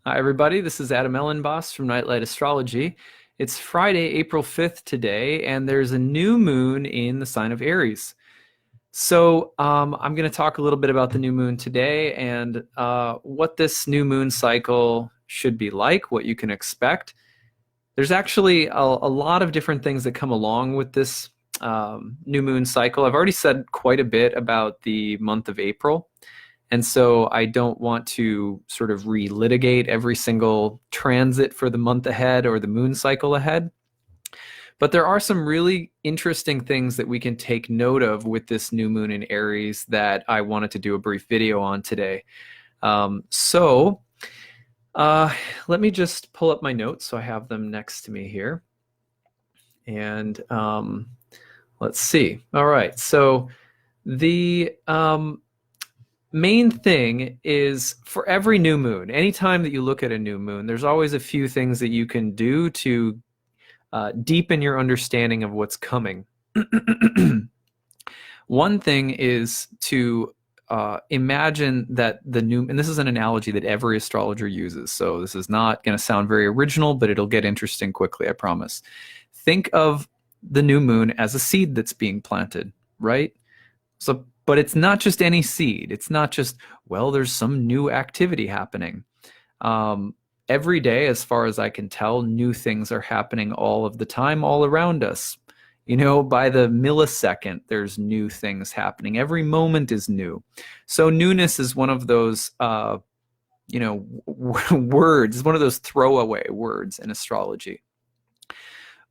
Hi, everybody. This is Adam Elenbaas from Nightlight Astrology. It's Friday, April 5th today, and there's a new moon in the sign of Aries. I'm going to talk a little bit about the new moon today and what this new moon cycle should be like, what you can expect. There's actually a lot of different things that come along with this new moon cycle. I've already said quite a bit about the month of April. And so I don't want to sort of relitigate every single transit for the month ahead or the moon cycle ahead. But there are some really interesting things that we can take note of with this new moon in Aries that I wanted to do a brief video on today. Um, so uh, Let me just pull up my notes so I have them next to me here. And let's see. All right. So the main thing is for every new moon, anytime that you look at a new moon, there's always a few things that you can do to deepen your understanding of what's coming. One thing is to imagine that the new, and this is an analogy that every astrologer uses, so this is not going to sound very original, but it'll get interesting quickly, I promise. Think of the new moon as a seed that's being planted, right? So, but it's not just any seed. It's not just, well, there's some new activity happening. Every day, as far as I can tell, new things are happening all of the time, all around us. You know, by the millisecond, there's new things happening. Every moment is new. So newness is one of those, words, one of those throwaway words in astrology.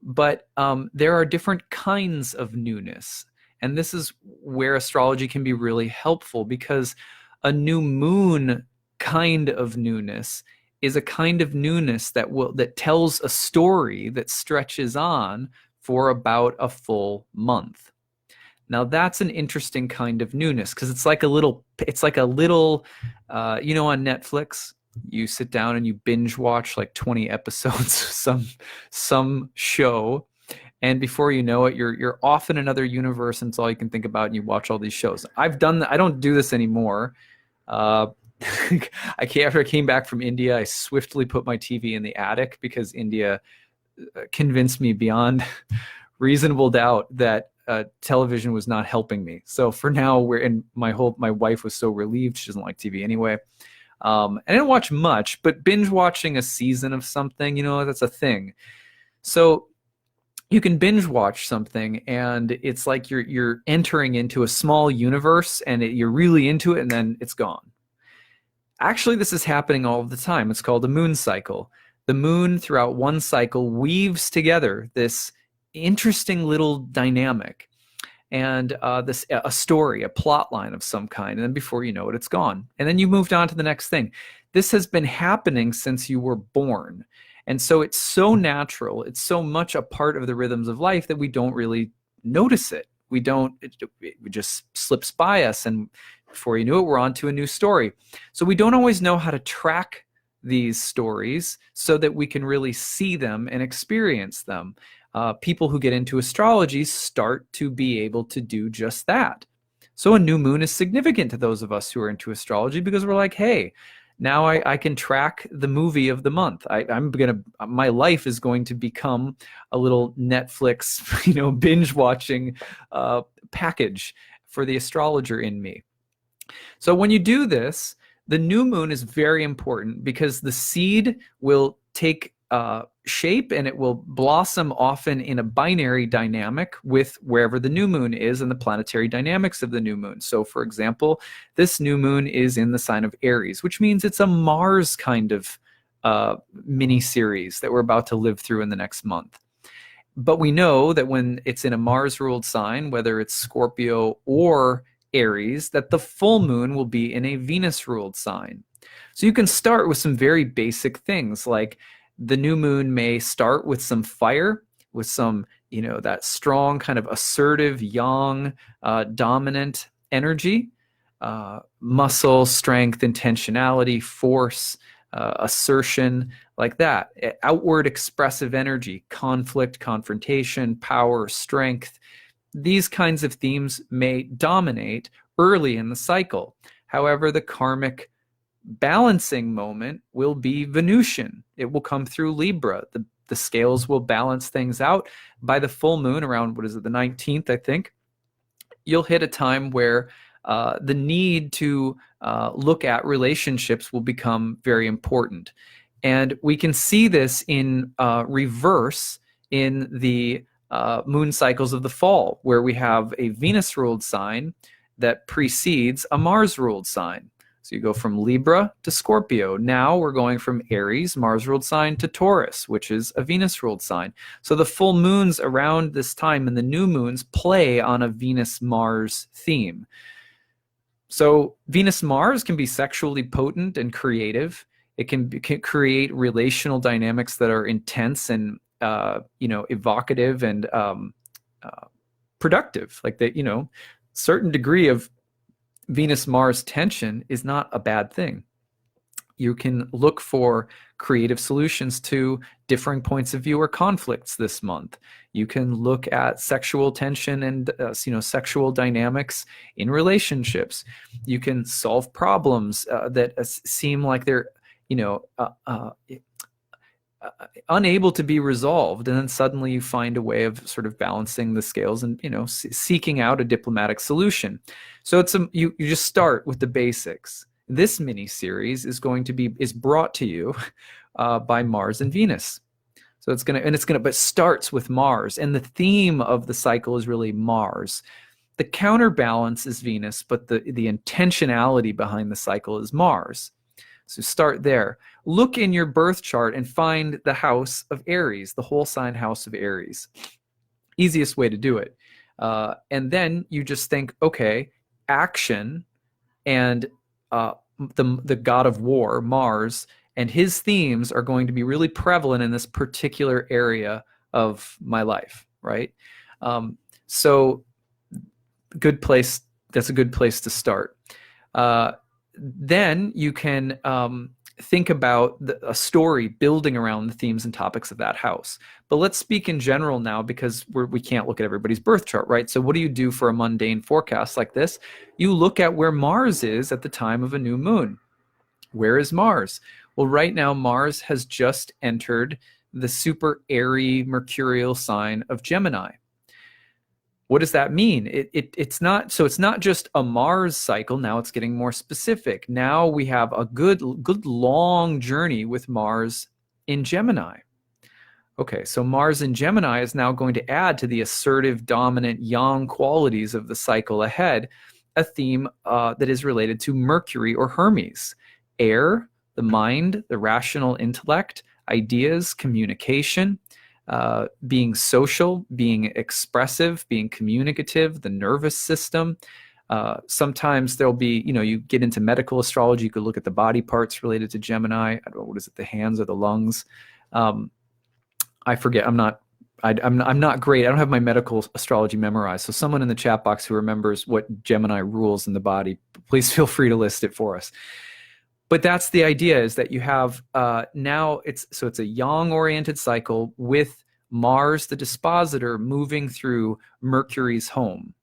But there are different kinds of newness. And this is where astrology can be really helpful, because a new moon kind of newness is a kind of newness that tells a story that stretches on for about a full month. Now that's an interesting kind of newness, because it's like a little on Netflix, you sit down and you binge watch like 20 episodes some show, and before you know it, you're off in another universe, and it's all you can think about, and you watch all these shows. I've done that. I don't do this anymore. uh, After I came back from India, I swiftly put my TV in the attic, because India convinced me beyond reasonable doubt that television was not helping me. So for now, my wife was so relieved. She doesn't like TV anyway. I didn't watch much, but binge watching a season of something, that's a thing. So you can binge watch something, and it's like you're entering into a small universe, and you're really into it, and then it's gone. Actually, this is happening all of the time. It's called a moon cycle. The moon, throughout one cycle, weaves together this interesting little dynamic, and a story, a plot line of some kind, and then before you know it, it's gone. And then you moved on to the next thing. This has been happening since you were born. And so it's so natural, it's so much a part of the rhythms of life that we don't really notice it. It just slips by us, and before you knew it, we're on to a new story. So we don't always know how to track these stories so that we can really see them and experience them. People who get into astrology start to be able to do just that. So a new moon is significant to those of us who are into astrology, because we're like, hey, now I can track the movie of the month. My life is going to become a little Netflix, binge watching package for the astrologer in me. So when you do this, the new moon is very important, because the seed will take shape, and it will blossom often in a binary dynamic with wherever the new moon is and the planetary dynamics of the new moon. So for example, this new moon is in the sign of Aries, which means it's a Mars kind of mini series that we're about to live through in the next month. But we know that when it's in a Mars ruled sign, whether it's Scorpio or Aries, that the full moon will be in a Venus ruled sign. So you can start with some very basic things, like the new moon may start with some fire, with some, that strong kind of assertive, yang, dominant energy, muscle, strength, intentionality, force, assertion, like that. Outward expressive energy, conflict, confrontation, power, strength. These kinds of themes may dominate early in the cycle. However, the karmic balancing moment will be Venusian. It will come through Libra. The scales will balance things out. By the full moon, around, what is it, the 19th, I think, you'll hit a time where the need to look at relationships will become very important. And we can see this in reverse in the moon cycles of the fall, where we have a Venus-ruled sign that precedes a Mars-ruled sign. So you go from Libra to Scorpio. Now we're going from Aries, Mars-ruled sign, to Taurus, which is a Venus-ruled sign. So the full moons around this time and the new moons play on a Venus-Mars theme. So Venus-Mars can be sexually potent and creative. It can create relational dynamics that are intense and evocative and productive. Like that, certain degree of Venus-Mars tension is not a bad thing. You can look for creative solutions to differing points of view or conflicts this month. You can look at sexual tension and sexual dynamics in relationships. You can solve problems that seem like they're unable to be resolved, and then suddenly you find a way of sort of balancing the scales and seeking out a diplomatic solution. So you just start with the basics. This mini series is brought to you by Mars and Venus. So but starts with Mars, and the theme of the cycle is really Mars. The counterbalance is Venus, but the intentionality behind the cycle is Mars. So start there. Look in your birth chart and find the house of Aries, the whole sign house of Aries. Easiest way to do it. And then you just think, okay, action and the god of war, Mars, and his themes are going to be really prevalent in this particular area of my life, right? So good place. That's a good place to start. Then you can think about a story building around the themes and topics of that house. But let's speak in general now, because we can't look at everybody's birth chart, right? So what do you do for a mundane forecast like this? You look at where Mars is at the time of a new moon. Where is Mars? Well, right now, Mars has just entered the super airy mercurial sign of Gemini. What does that mean? It's not just a Mars cycle. Now it's getting more specific. Now we have a good long journey with Mars in Gemini. Okay, so Mars in Gemini is now going to add to the assertive, dominant, yang qualities of the cycle ahead, a theme that is related to Mercury or Hermes. Air, the mind, the rational intellect, ideas, communication, being social, being expressive, being communicative, the nervous system. Sometimes there'll be, you get into medical astrology, you could look at the body parts related to Gemini. I don't know, what is it, the hands or the lungs? I forget, I'm not great. I don't have my medical astrology memorized. So someone in the chat box who remembers what Gemini rules in the body, please feel free to list it for us. But that's the idea, is that you have now it's a yang-oriented cycle with Mars, the dispositor, moving through Mercury's home.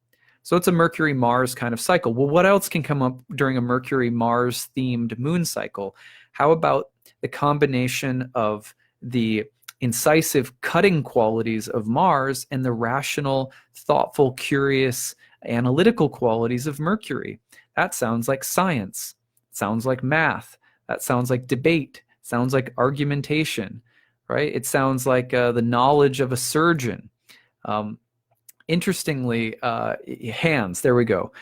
So it's a Mercury-Mars kind of cycle. Well, what else can come up during a Mercury-Mars themed moon cycle? How about the combination of the incisive, cutting qualities of Mars and the rational, thoughtful, curious, analytical qualities of Mercury? That sounds like science. Sounds like math. That sounds like debate. Sounds like argumentation, right? It sounds like the knowledge of a surgeon. Interestingly, hands, there we go.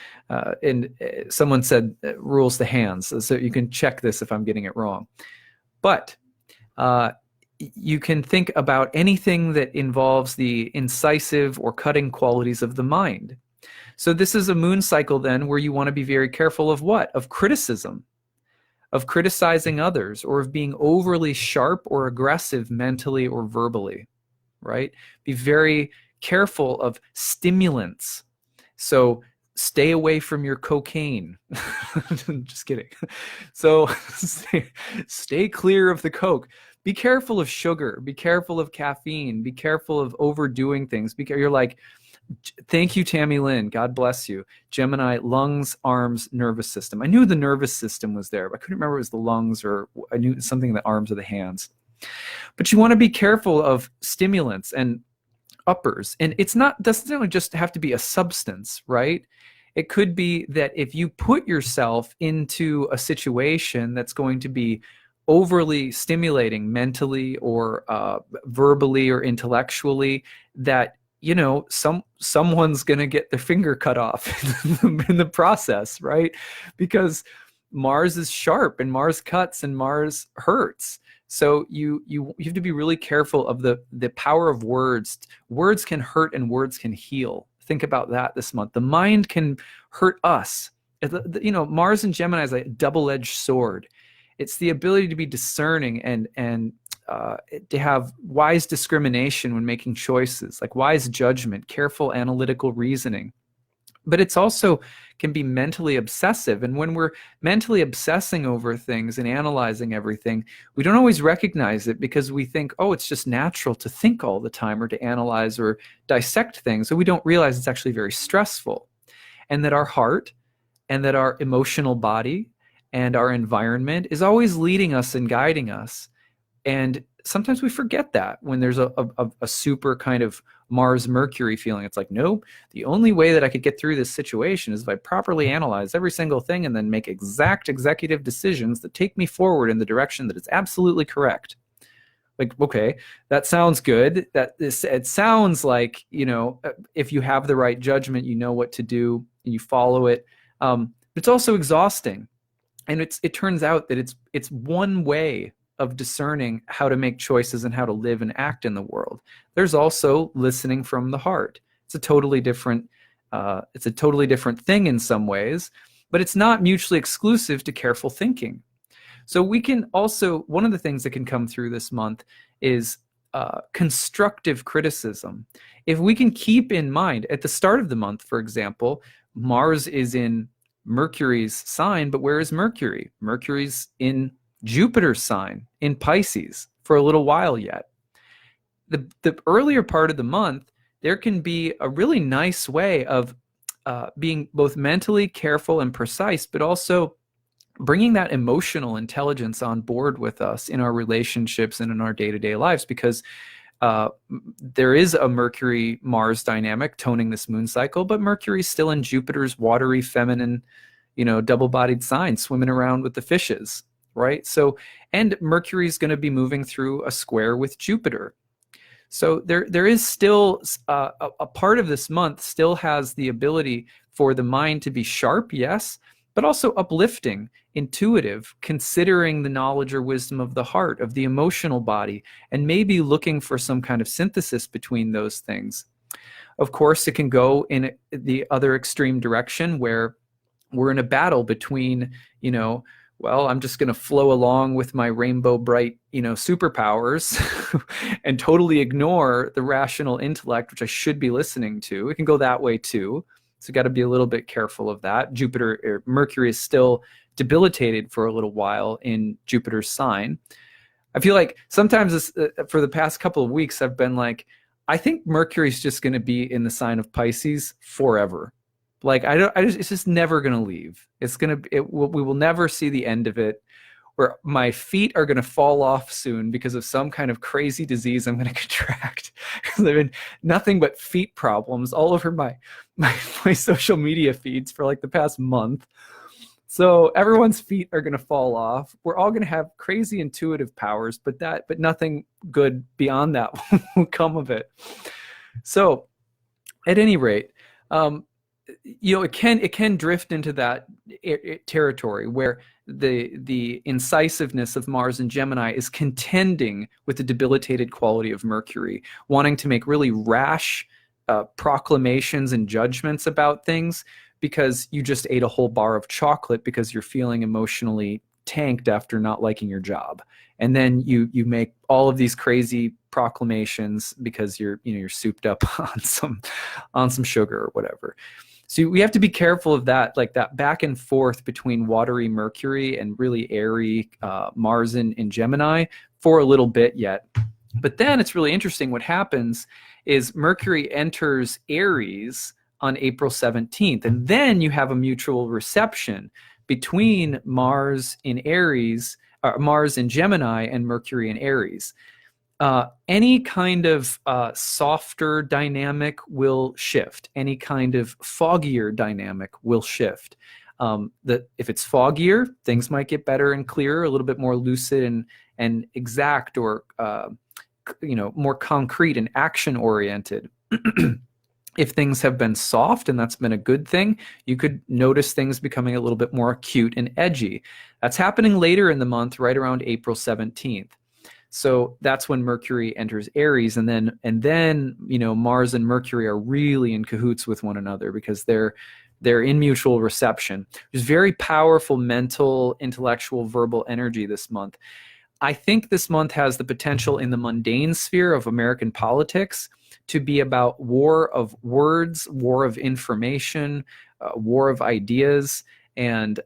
And someone said rules the hands, so you can check this if I'm getting it wrong. But you can think about anything that involves the incisive or cutting qualities of the mind. So this is a moon cycle then where you want to be very careful of what? Of criticism, of criticizing others, or of being overly sharp or aggressive mentally or verbally, right? Be very careful of stimulants. So stay away from your cocaine. Just kidding. So stay clear of the coke. Be careful of sugar. Be careful of caffeine. Be careful of overdoing things. You're like, Thank you, Tammy Lynn. God bless you. Gemini, lungs, arms, nervous system. I knew the nervous system was there, but I couldn't remember if it was the lungs, or I knew something in the arms or the hands. But you want to be careful of stimulants and uppers. And it's not, doesn't just have to be a substance, right? It could be that if you put yourself into a situation that's going to be overly stimulating mentally or verbally or intellectually, that someone's going to get their finger cut off in the process, right? Because Mars is sharp, and Mars cuts, and Mars hurts. So you have to be really careful of the power of words. Words can hurt and words can heal. Think about that this month. The mind can hurt us. Mars and Gemini is like a double-edged sword. It's the ability to be discerning and to have wise discrimination when making choices, like wise judgment, careful analytical reasoning. But it's also can be mentally obsessive. And when we're mentally obsessing over things and analyzing everything, we don't always recognize it because we think, oh, it's just natural to think all the time or to analyze or dissect things. So we don't realize it's actually very stressful. And that our heart and that our emotional body and our environment is always leading us and guiding us. And sometimes we forget that when there's a super kind of Mars-Mercury feeling. It's like, nope, the only way that I could get through this situation is if I properly analyze every single thing and then make exact executive decisions that take me forward in the direction that is absolutely correct. Like, okay, that sounds good. It sounds like, if you have the right judgment, you know what to do and you follow it. It's also exhausting. And it turns out that it's one way of discerning how to make choices and how to live and act in the world. There's also listening from the heart. It's a totally different thing in some ways, but it's not mutually exclusive to careful thinking. So we can also, one of the things that can come through this month is constructive criticism. If we can keep in mind at the start of the month, for example, Mars is in Mercury's sign, but where is Mercury? Mercury's in Jupiter's sign in Pisces for a little while yet. The earlier part of the month, there can be a really nice way of being both mentally careful and precise, but also bringing that emotional intelligence on board with us in our relationships and in our day-to-day lives, because there is a Mercury-Mars dynamic toning this moon cycle, but Mercury's still in Jupiter's watery, feminine, double-bodied sign, swimming around with the fishes. Right? So, and Mercury is going to be moving through a square with Jupiter. So there is still a part of this month still has the ability for the mind to be sharp, yes, but also uplifting, intuitive, considering the knowledge or wisdom of the heart, of the emotional body, and maybe looking for some kind of synthesis between those things. Of course, it can go in the other extreme direction where we're in a battle between, well, I'm just going to flow along with my rainbow bright, superpowers and totally ignore the rational intellect, which I should be listening to. It can go that way too. So got to be a little bit careful of that. Mercury is still debilitated for a little while in Jupiter's sign. I feel like sometimes for the past couple of weeks, I've been like, I think Mercury's just going to be in the sign of Pisces forever. Like it's just never going to leave. We will never see the end of it, where my feet are going to fall off soon because of some kind of crazy disease I'm going to contract. Because I've been nothing but feet problems all over my social media feeds for like the past month. So everyone's feet are going to fall off. We're all going to have crazy intuitive powers, but nothing good beyond that will come of it. So at any rate, it can drift into that territory where the incisiveness of Mars and Gemini is contending with the debilitated quality of Mercury, wanting to make really rash proclamations and judgments about things because you just ate a whole bar of chocolate because you're feeling emotionally tanked after not liking your job. And then you make all of these crazy proclamations because you're souped up on some sugar or whatever. So we have to be careful of that, like that back and forth between watery Mercury and really airy Mars in Gemini for a little bit yet. But then it's really interesting. What happens is Mercury enters Aries on April 17th, and then you have a mutual reception between Mars in Aries, Mars in Gemini, and Mercury in Aries. Any kind of softer dynamic will shift. Any kind of foggier dynamic will shift. If it's foggier, things might get better and clearer, a little bit more lucid and exact, or more concrete and action oriented. If things have been soft, and that's been a good thing, you could notice things becoming a little bit more acute and edgy. That's happening later in the month, right around April 17th. So that's when Mercury enters Aries, and then Mars and Mercury are really in cahoots with one another, because they're in mutual reception. There's very powerful mental, intellectual, verbal energy this month. I think this month has the potential in the mundane sphere of American politics to be about war of words, war of information, war of ideas, and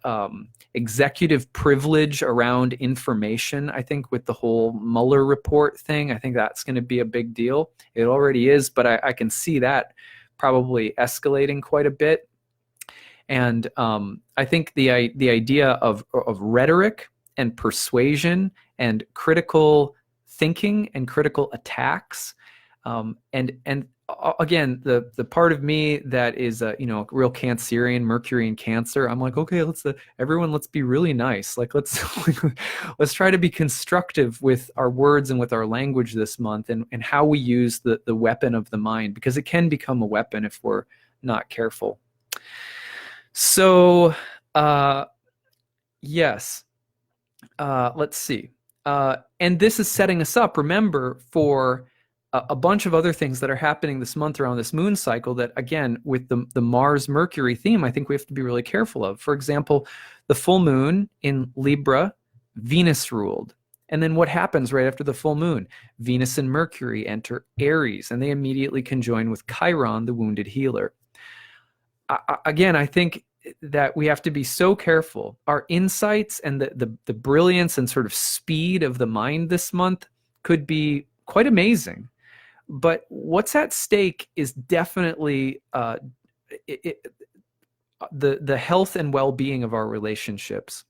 executive privilege around information. I think with the whole Mueller report thing, I think that's going to be a big deal. It already is, but I can see that probably escalating quite a bit. And I think the idea of rhetoric and persuasion and critical thinking and critical attacks, and again, the part of me that is a real Cancerian, Mercury in Cancer, I'm like, okay, everyone, let's be really nice. Like, let's try to be constructive with our words and with our language this month, and how we use the weapon of the mind, because it can become a weapon if we're not careful. So, yes, let's see. And this is setting us up, remember, for a bunch of other things that are happening this month around this moon cycle that, again, with the Mars-Mercury theme, I think we have to be really careful of. For example, the full moon in Libra, Venus ruled. And then what happens right after the full moon? Venus and Mercury enter Aries, and they immediately conjoin with Chiron, the wounded healer. Again, I think that we have to be so careful. Our insights and the brilliance and sort of speed of the mind this month could be quite amazing. But what's at stake is definitely the health and well-being of our relationships,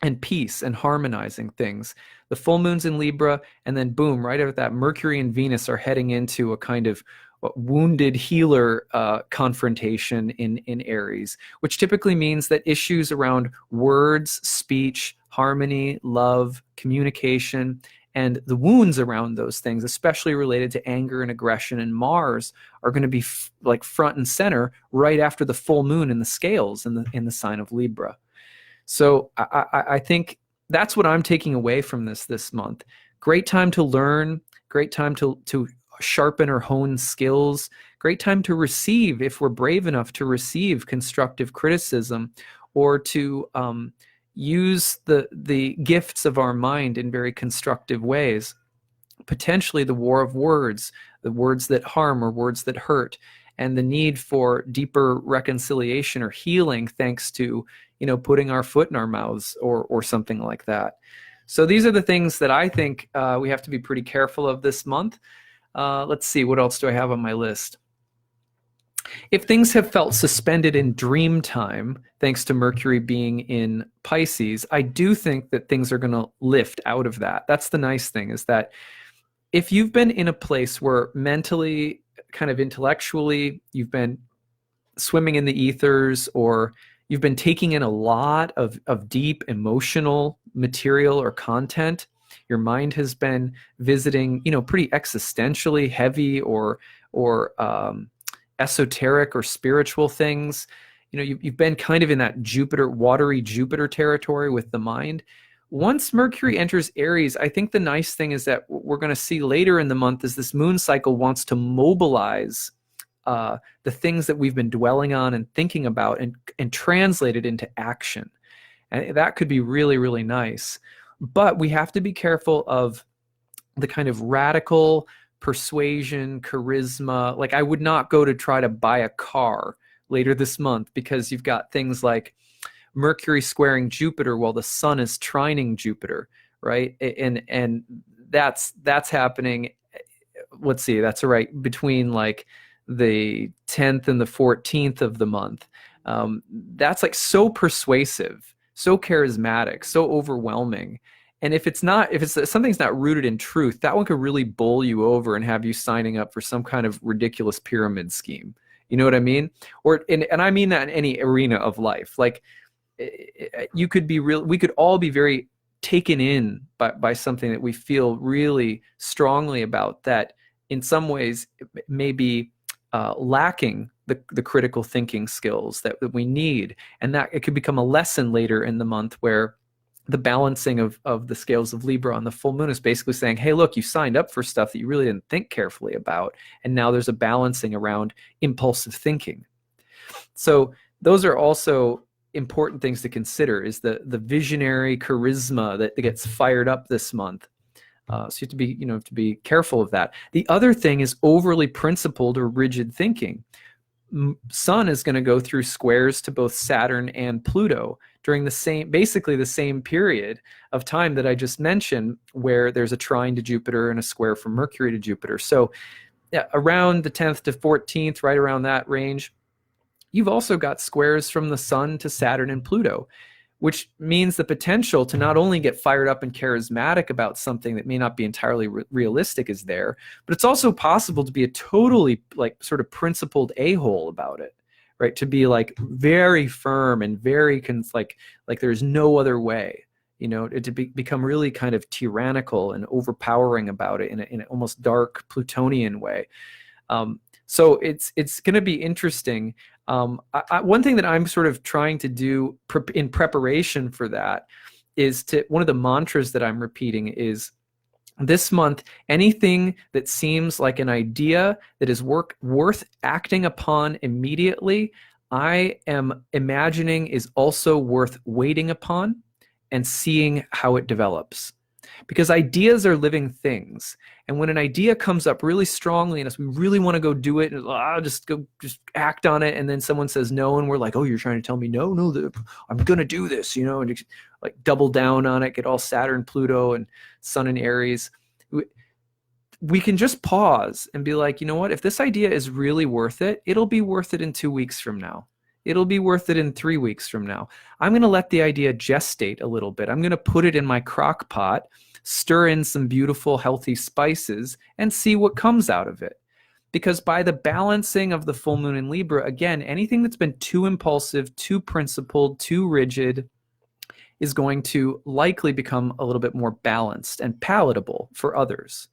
and peace and harmonizing things. The full moon's in Libra, and then boom, right after that, Mercury and Venus are heading into a kind of wounded healer confrontation in Aries, which typically means that issues around words, speech, harmony, love, communication, and the wounds around those things, especially related to anger and aggression and Mars, are going to be like front and center right after the full moon in the scales in the sign of Libra. So I think that's what I'm taking away from this month. Great time to learn, great time to sharpen or hone skills, great time to receive, if we're brave enough to receive constructive criticism, or to use the gifts of our mind in very constructive ways. Potentially the war of words, the words that harm or words that hurt, and the need for deeper reconciliation or healing thanks to putting our foot in our mouths or something like that. So these are the things that I think we have to be pretty careful of this month. Let's see, what else do I have on my list? If things have felt suspended in dream time, thanks to Mercury being in Pisces, I do think that things are going to lift out of that. That's the nice thing, is that if you've been in a place where mentally, kind of intellectually, you've been swimming in the ethers, or you've been taking in a lot of deep emotional material or content, your mind has been visiting, pretty existentially heavy or esoteric or spiritual things. You've been kind of in that watery Jupiter territory with the mind. Once Mercury enters Aries, I think the nice thing is that we're going to see later in the month is this moon cycle wants to mobilize the things that we've been dwelling on and thinking about and translate it into action. And that could be really, really nice. But we have to be careful of the kind of radical persuasion, charisma. Like, I would not go to try to buy a car later this month, because you've got things like Mercury squaring Jupiter while the sun is trining Jupiter, right? And that's happening. Let's see, that's right between like the 10th and the 14th of the month. That's like so persuasive, so charismatic, so overwhelming. And if something's not rooted in truth, that one could really bowl you over and have you signing up for some kind of ridiculous pyramid scheme. You know what I mean? And I mean that in any arena of life. Like you could be real, we could all be very taken in by something that we feel really strongly about, that in some ways may be lacking the critical thinking skills that we need. And that it could become a lesson later in the month, where the balancing of the scales of Libra on the full moon is basically saying, hey, look, you signed up for stuff that you really didn't think carefully about. And now there's a balancing around impulsive thinking. So those are also important things to consider, is the visionary charisma that gets fired up this month. So you have to be careful of that. The other thing is overly principled or rigid thinking. Sun is going to go through squares to both Saturn and Pluto during basically the same period of time that I just mentioned, where there's a trine to Jupiter and a square from Mercury to Jupiter. So yeah, around the 10th to 14th, right around that range, you've also got squares from the Sun to Saturn and Pluto, which means the potential to not only get fired up and charismatic about something that may not be entirely realistic is there, but it's also possible to be a totally like sort of principled a-hole about it, right? To be like very firm and very like there's no other way, to become really kind of tyrannical and overpowering about it in an almost dark Plutonian way. So it's going to be interesting. One thing that I'm sort of trying to do in preparation for that is one of the mantras that I'm repeating is, this month, anything that seems like an idea that is worth acting upon immediately, I am imagining is also worth waiting upon and seeing how it develops. Because ideas are living things. And when an idea comes up really strongly in us, we really want to go do it and just act on it. And then someone says no, and we're like, oh, you're trying to tell me no, I'm going to do this, and just, like double down on it, get all Saturn, Pluto, and Sun and Aries. We can just pause and be like, you know what? If this idea is really worth it, it'll be worth it in 2 weeks from now. It'll be worth it in 3 weeks from now. I'm going to let the idea gestate a little bit. I'm going to put it in my crock pot, stir in some beautiful, healthy spices, and see what comes out of it. Because by the balancing of the full moon in Libra, again, anything that's been too impulsive, too principled, too rigid is going to likely become a little bit more balanced and palatable for others.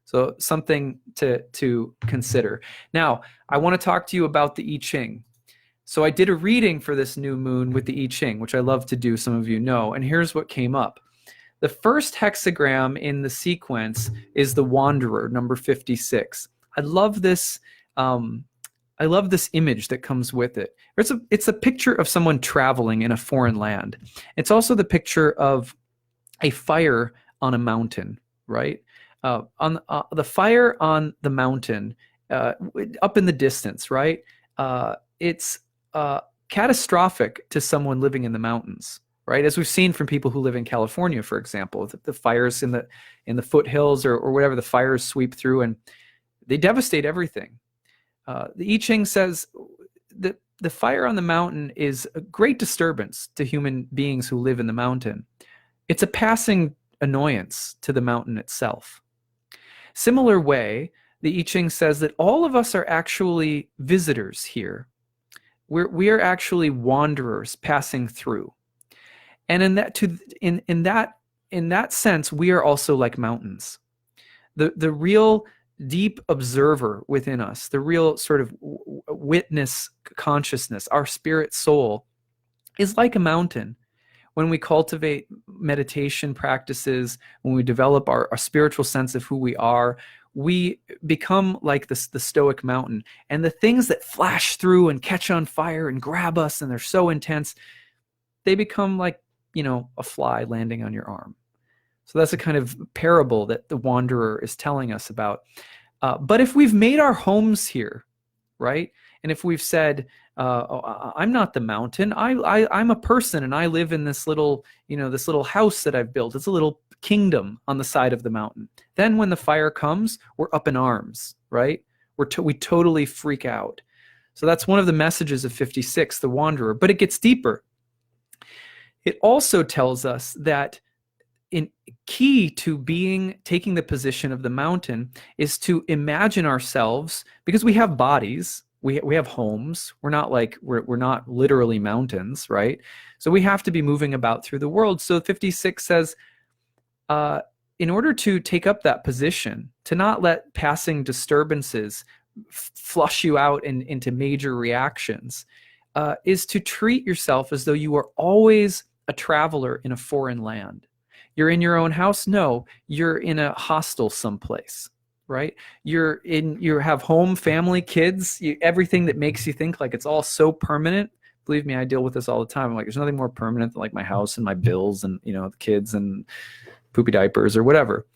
So something to consider. Now, I want to talk to you about the I Ching. So I did a reading for this new moon with the I Ching, which I love to do, some of you know, and here's what came up. The first hexagram in the sequence is the Wanderer, number 56. I love this image that comes with it. It's a picture of someone traveling in a foreign land. It's also the picture of a fire on a mountain, right? On the fire on the mountain, up in the distance, right? It's catastrophic to someone living in the mountains, right? As we've seen from people who live in California, for example, the fires in the foothills or whatever, the fires sweep through and they devastate everything. The I Ching says that the fire on the mountain is a great disturbance to human beings who live in the mountain. It's a passing annoyance to the mountain itself. Similar way, the I Ching says that all of us are actually visitors here. We are actually wanderers passing through. And in that sense, we are also like mountains. The real deep observer within us, the real sort of witness consciousness, our spirit soul, is like a mountain. When we cultivate meditation practices, when we develop our spiritual sense of who we are, we become like the stoic mountain. And the things that flash through and catch on fire and grab us, and they're so intense, they become like, a fly landing on your arm. So that's a kind of parable that the Wanderer is telling us about. But if we've made our homes here, right? And if we've said, I'm not the mountain, I'm a person and I live in this little, this little house that I've built. It's a little kingdom on the side of the mountain. Then when the fire comes, we're up in arms, right? We totally freak out. So that's one of the messages of 56, the Wanderer. But it gets deeper. It also tells us that in key to taking the position of the mountain is to imagine ourselves, because we have bodies, we have homes. We're not literally mountains, right? So we have to be moving about through the world. So 56 says, in order to take up that position, to not let passing disturbances flush you out into major reactions, is to treat yourself as though you are always a traveler in a foreign land. You're in your own house? No, you're in a hostel someplace, right? You have home, family, kids, everything that makes you think like it's all so permanent. Believe me, I deal with this all the time. I'm like, there's nothing more permanent than like my house and my bills and, the kids and poopy diapers or whatever.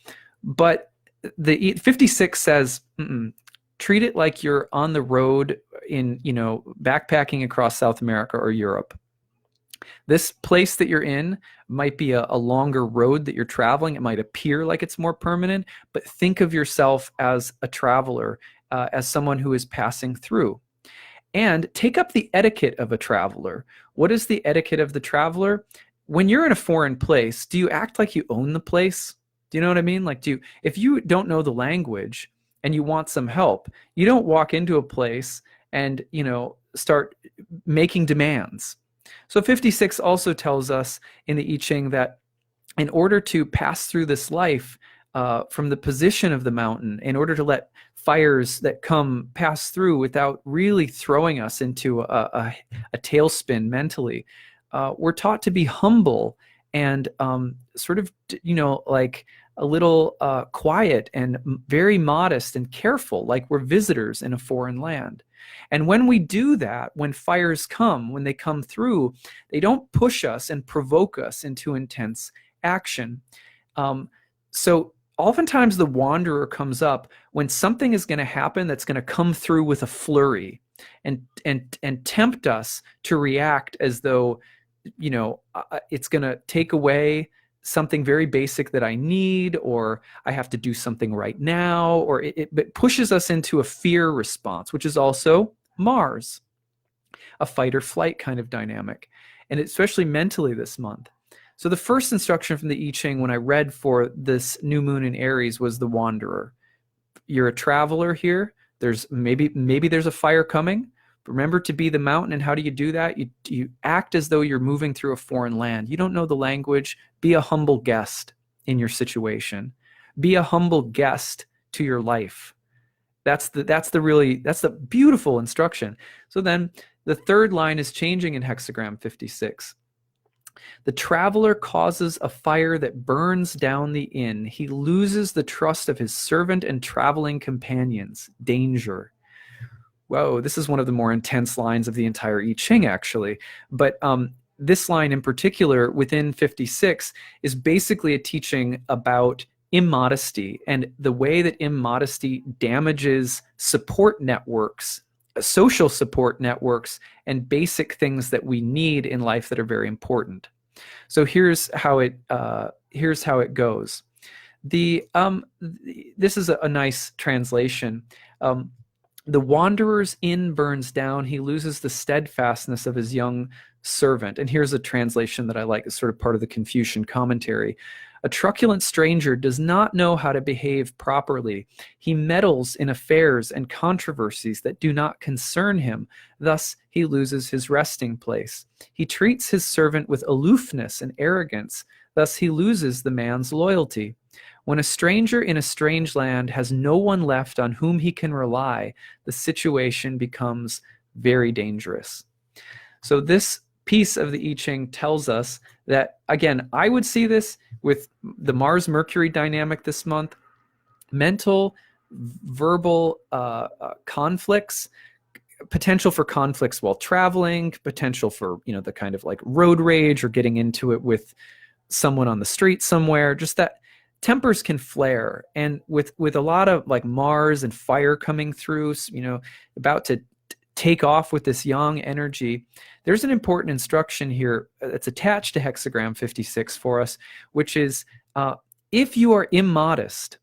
But the 56 says, treat it like you're on the road in, backpacking across South America or Europe. This place that you're in might be a longer road that you're traveling. It might appear like it's more permanent, but think of yourself as a traveler, as someone who is passing through. And take up the etiquette of a traveler. What is the etiquette of the traveler? When you're in a foreign place, do you act like you own the place? Do you know what I mean? Like, if you don't know the language and you want some help, you don't walk into a place and, start making demands. So 56 also tells us in the I Ching that in order to pass through this life from the position of the mountain, in order to let fires that come pass through without really throwing us into a tailspin mentally, we're taught to be humble and sort of, like a little quiet and very modest and careful, like we're visitors in a foreign land. And when we do that, when fires come, when they come through, they don't push us and provoke us into intense action. So oftentimes the Wanderer comes up when something is going to happen that's going to come through with a flurry and tempt us to react as though, it's going to take away something very basic that I need, or I have to do something right now, or it pushes us into a fear response, which is also Mars, a fight or flight kind of dynamic, and especially mentally this month. So the first instruction from the I Ching when I read for this new moon in Aries was the Wanderer. You're a traveler here. There's maybe there's a fire coming. Remember to be the mountain. And how do you do that? You act as though you're moving through a foreign land. You don't know the language. Be a humble guest in your situation. Be a humble guest to your life. That's the beautiful instruction. So then the third line is changing in hexagram 56. The traveler causes a fire that burns down the inn. He loses the trust of his servant and traveling companions. Danger. Whoa, this is one of the more intense lines of the entire I Ching, actually. But this line in particular within 56 is basically a teaching about immodesty and the way that immodesty damages support networks, social support networks, and basic things that we need in life that are very important. So here's how it goes. This is a nice translation. The wanderer's inn burns down. He loses the steadfastness of his young servant. And here's a translation that I like. It's sort of part of the Confucian commentary. A truculent stranger does not know how to behave properly. He meddles in affairs and controversies that do not concern him. Thus, he loses his resting place. He treats his servant with aloofness and arrogance. Thus, he loses the man's loyalty. When a stranger in a strange land has no one left on whom he can rely, the situation becomes very dangerous. So this piece of the I Ching tells us that, again, I would see this with the Mars-Mercury dynamic this month, mental, verbal conflicts, potential for conflicts while traveling, potential for, the kind of like road rage or getting into it with someone on the street somewhere, just that tempers can flare. And with a lot of like Mars and fire coming through, about to take off with this yang energy, there's an important instruction here that's attached to hexagram 56 for us, which is if you are immodest,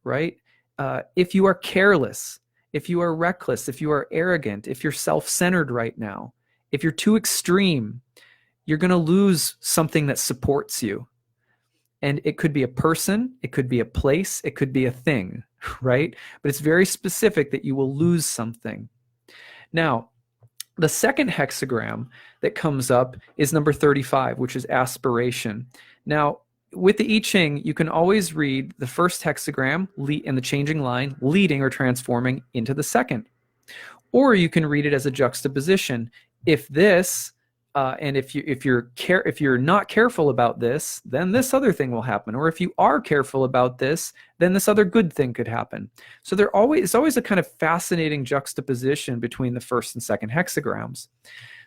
right? If you are careless, if you are reckless, if you are arrogant, if you're self-centered right now, if you're too extreme, you're going to lose something that supports you. And it could be a person, it could be a place, it could be a thing, right? But it's very specific that you will lose something. Now, the second hexagram that comes up is number 35, which is aspiration. Now, with the I Ching, you can always read the first hexagram in the changing line, leading or transforming into the second. Or you can read it as a juxtaposition. If this, and if you're not careful about this, then this other thing will happen. Or if you are careful about this, then this other good thing could happen. So it's always a kind of fascinating juxtaposition between the first and second hexagrams.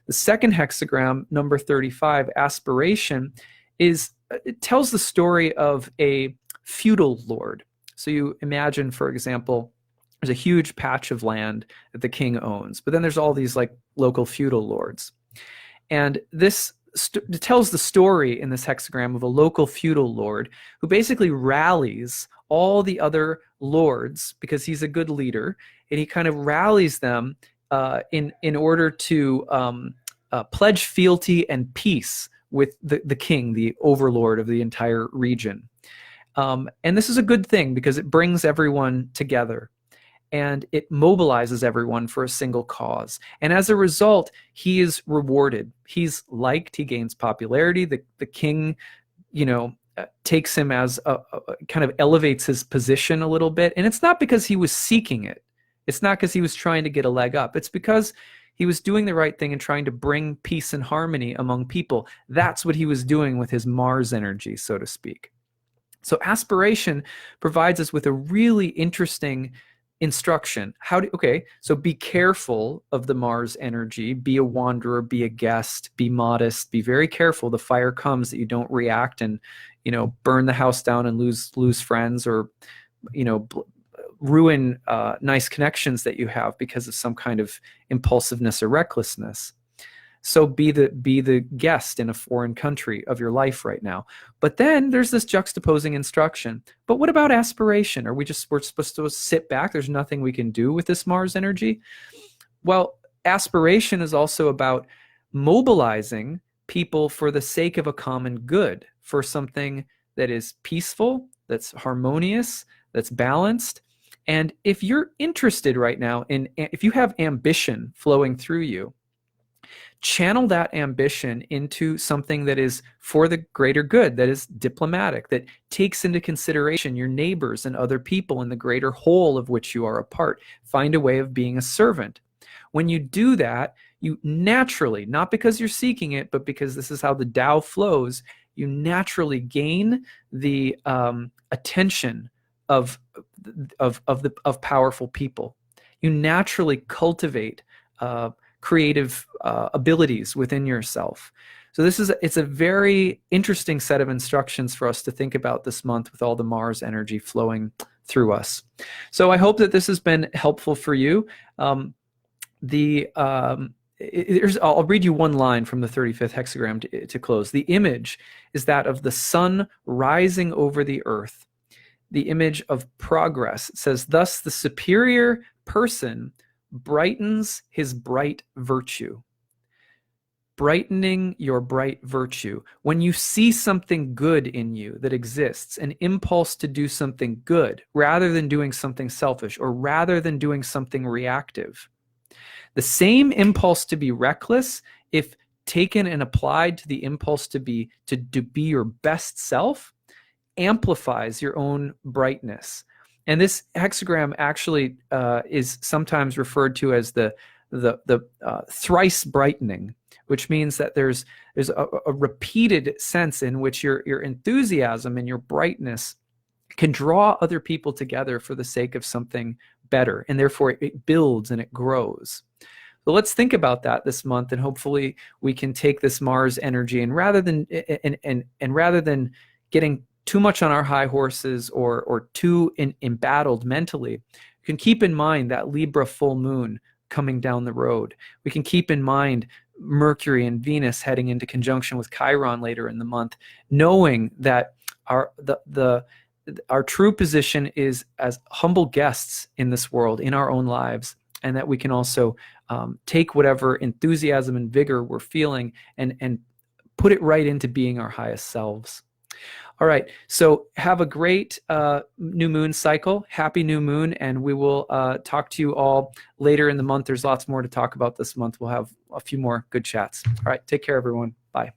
The second hexagram, number 35, aspiration, it tells the story of a feudal lord. So you imagine, for example, there's a huge patch of land that the king owns, but then there's all these like local feudal lords. And this tells the story in this hexagram of a local feudal lord who basically rallies all the other lords because he's a good leader, and he kind of rallies them in order to pledge fealty and peace with the king, the overlord of the entire region. And this is a good thing because it brings everyone together. And it mobilizes everyone for a single cause. And as a result, he is rewarded. He's liked, he gains popularity. The king, takes him as kind of elevates his position a little bit. And it's not because he was seeking it. It's not because he was trying to get a leg up. It's because he was doing the right thing and trying to bring peace and harmony among people. That's what he was doing with his Mars energy, so to speak. So aspiration provides us with a really interesting instruction. So be careful of the Mars energy, be a wanderer, be a guest, be modest, be very careful. The fire comes that you don't react and, burn the house down and lose friends, or, ruin nice connections that you have because of some kind of impulsiveness or recklessness. So be the guest in a foreign country of your life right now. But then there's this juxtaposing instruction. But what about aspiration? We're supposed to sit back? There's nothing we can do with this Mars energy? Well, aspiration is also about mobilizing people for the sake of a common good, for something that is peaceful, that's harmonious, that's balanced. And if you're interested right now if you have ambition flowing through you, channel that ambition into something that is for the greater good, that is diplomatic, that takes into consideration your neighbors and other people in the greater whole of which you are a part. Find a way of being a servant. When you do that, you naturally, not because you're seeking it, but because this is how the Tao flows, you naturally gain the attention of powerful people. You naturally cultivate creative abilities within yourself. So it's a very interesting set of instructions for us to think about this month with all the Mars energy flowing through us. So I hope that this has been helpful for you. I'll read you one line from the 35th hexagram to close. The image is that of the sun rising over the earth. The image of progress. It says, thus the superior person brightens his bright virtue. Brightening your bright virtue. When you see something good in you that exists, an impulse to do something good rather than doing something selfish or rather than doing something reactive. The same impulse to be reckless, if taken and applied to the impulse to be your best self, amplifies your own brightness. And this hexagram actually is sometimes referred to as the thrice brightening, which means that there's a repeated sense in which your enthusiasm and your brightness can draw other people together for the sake of something better, and therefore it builds and it grows. So let's think about that this month, and hopefully we can take this Mars energy and rather than getting too much on our high horses or too embattled mentally, you can keep in mind that Libra full moon coming down the road. We can keep in mind Mercury and Venus heading into conjunction with Chiron later in the month, knowing that the our true position is as humble guests in this world, in our own lives, and that we can also take whatever enthusiasm and vigor we're feeling and put it right into being our highest selves. All right, so have a great new moon cycle. Happy new moon, and we will talk to you all later in the month. There's lots more to talk about this month. We'll have a few more good chats. All right, take care, everyone. Bye.